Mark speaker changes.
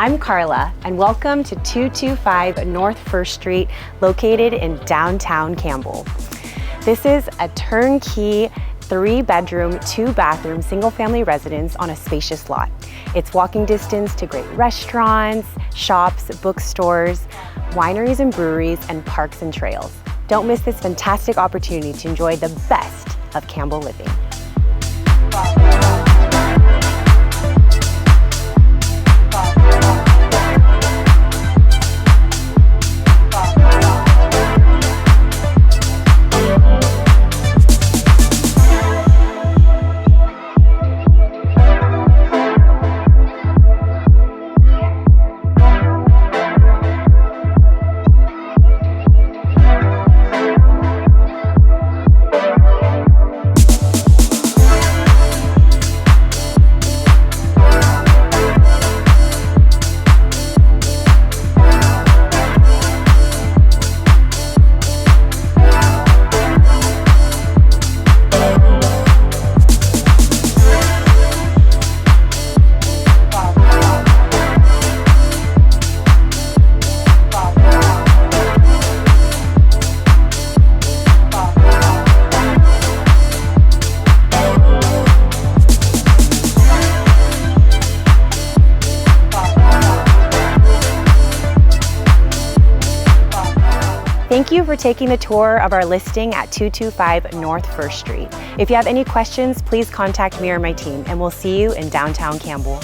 Speaker 1: I'm Carla, and welcome to 225 North 1st Street, located in Downtown Campbell. This is a turnkey 3-bedroom, 2-bathroom, single-family residence on a spacious lot. It's walking distance to great restaurants, shops, bookstores, wineries and breweries, and parks and trails. Don't miss this fantastic opportunity to enjoy the best of Campbell living. Thank you for taking the tour of our listing at 225 North 1st Street. If you have any questions, please contact me or my team, and we'll see you in Downtown Campbell.